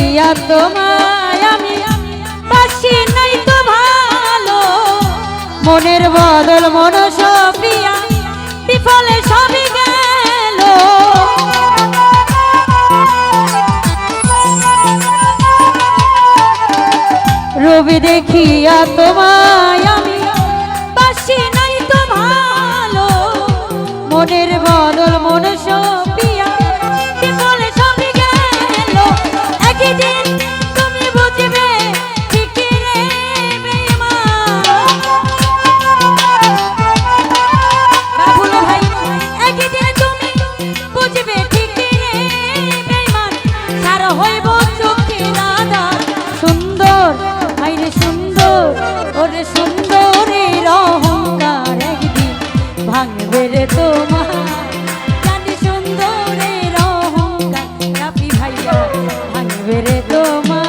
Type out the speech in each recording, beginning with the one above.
দেখিয়া তোমায় আমি বাসি নাই তো ভালো, মনের বদল মন সপিয়া বিফলে সবই গেল। রবি দেখিয়া তোমায় আমি বাসি নাই তো ভালো, মনের বদল মন সপিয়া বিফলে সবই গেল। একদিন তুমি বুঝবে ঠিকই রে বেঈমান, বাবুল ভাই একদিন তুমি বুঝবে ঠিকই রে বেঈমান, সার হইব চোখে দাদা সুন্দর, আইরে সুন্দর ওরে সুন্দরের অহংকার একদিন ভাঙবে রে তোমার, জানি সুন্দরের অহংকার রাফি ভাইয়া ভাঙবে রে তোমার।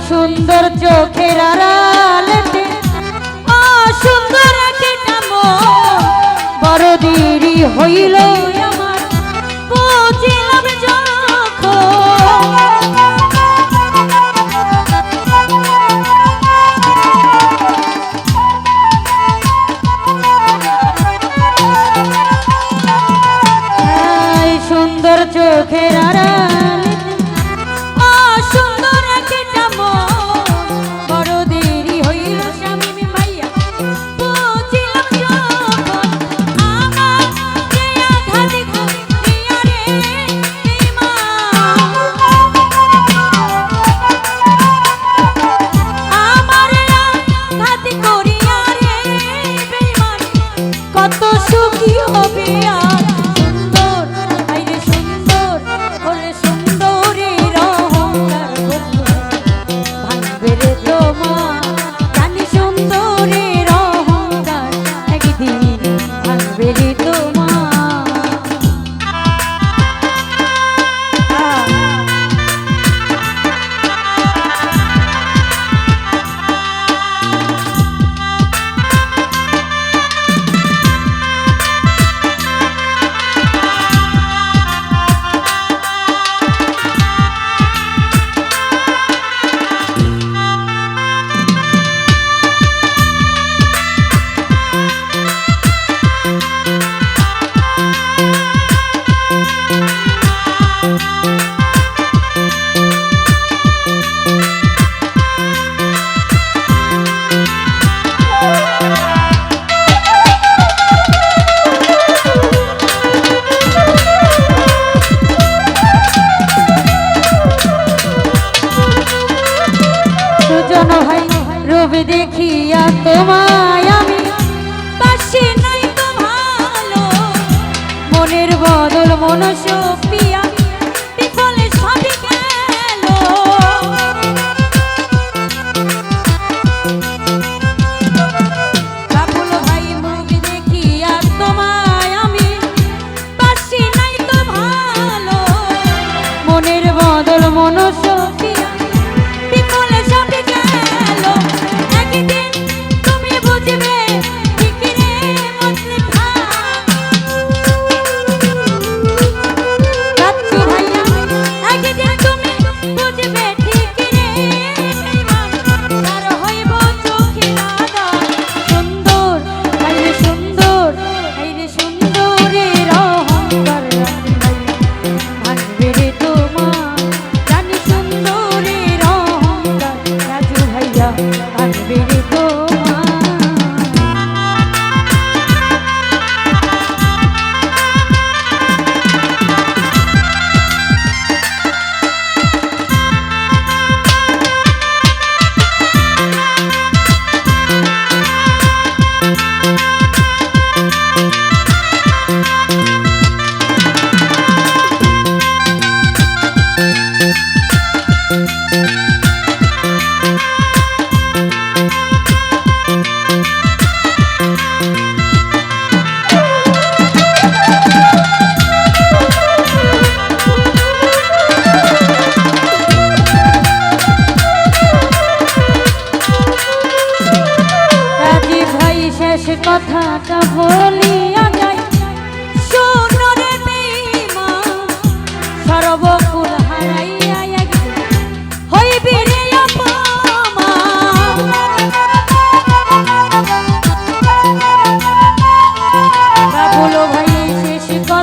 সুন্দর চোখের আড়ালেতে অসুন্দর একটা মন, বড় দেরি হইল আমার বুঝিলাম যখন। সুন্দর চোখের আড়ালেতে অসুন্দর একটা মন, বড় দেরি হইল শামীম ভাইয়া বুঝিলাম যখন। আমার যে আঘাত করিয়া রে বেঈমান, আমার আঘাত করিয়া রে বেঈমান, কত সুখী হবে আর সুন্দর, আইরে সুন্দর ওরে সুন্দরের অহংকার ভাঙবে রে তোমার, জানি সুন্দরের অহংকার একদিন ভাঙবে রে তোমার।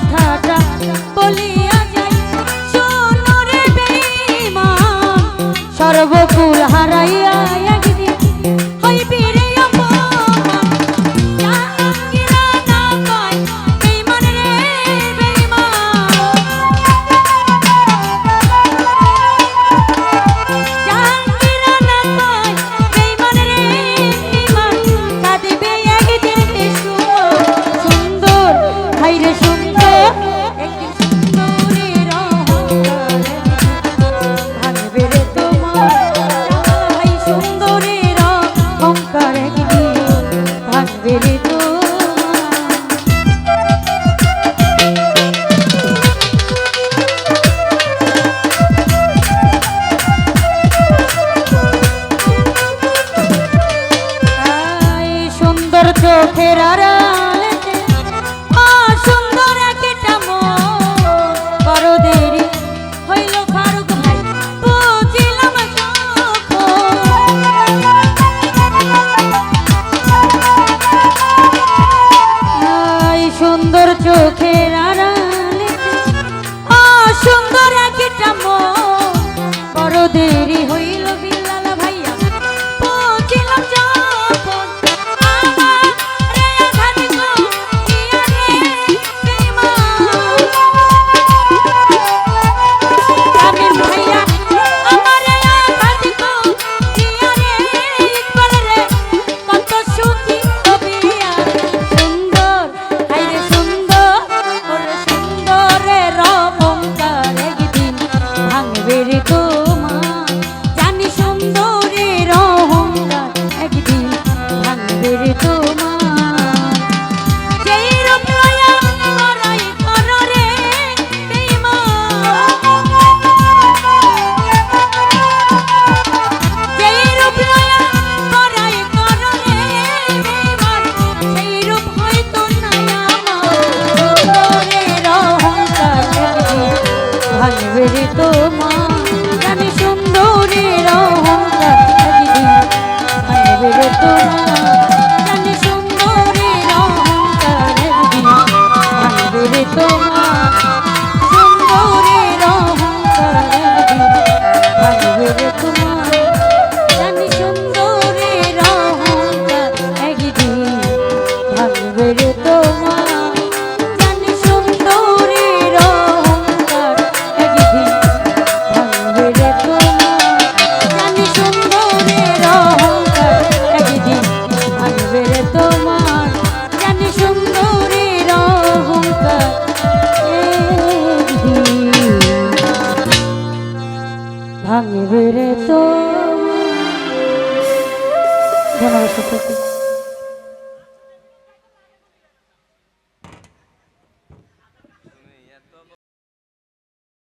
কথাটা বলিয়া যাই শোনো রে বেঈমান সর্বকুল হারাইয়া একদিন হইবি রে অপমান জাহাঙ্গীরা না কয় বেঈমান রে বেঈমান জাহাঙ্গীরা না কয় বেঈমান রে বেঈমান কাঁদবে একদিন সুন্দর হাইরে সুন্দর একদিন সুন্দরের অহংকার ভাঙবে রে তোমার হাই সুন্দরের অহংকার একদিন ভাঙবে রে তোমার সুন্দর চোখের আড়ালেতে অসুন্দর একটা মন বড় দেরি হইল ফারুক ভাই বুঝিলাম সুন্দর চোখের আড়ালেতে অসুন্দর একটা মন বড় দেরি হইল বিল্লাল ভাইয়া বুঝিলাম যখন ভাঙবে তোমার জানি সুন্দরের অহংকার একদিন ভাঙবে তোমার জানি সুন্দরের অহংকার একদিন ভাঙবে তোমার সুন্দরের অহংকার একদিন ভাঙবে তোমার জানি সুন্দরের অহংকার একদিন ভাঙবে তোমার জানি সুন্দরের অহংকার একদিন ভাঙবে তোমার জানি সুন্দরের অহংকার একদিন ভাঙবে তোমার জানি সুন্দরের অহংকার একদিন ভাঙবে তোমার। ধন্যবাদ।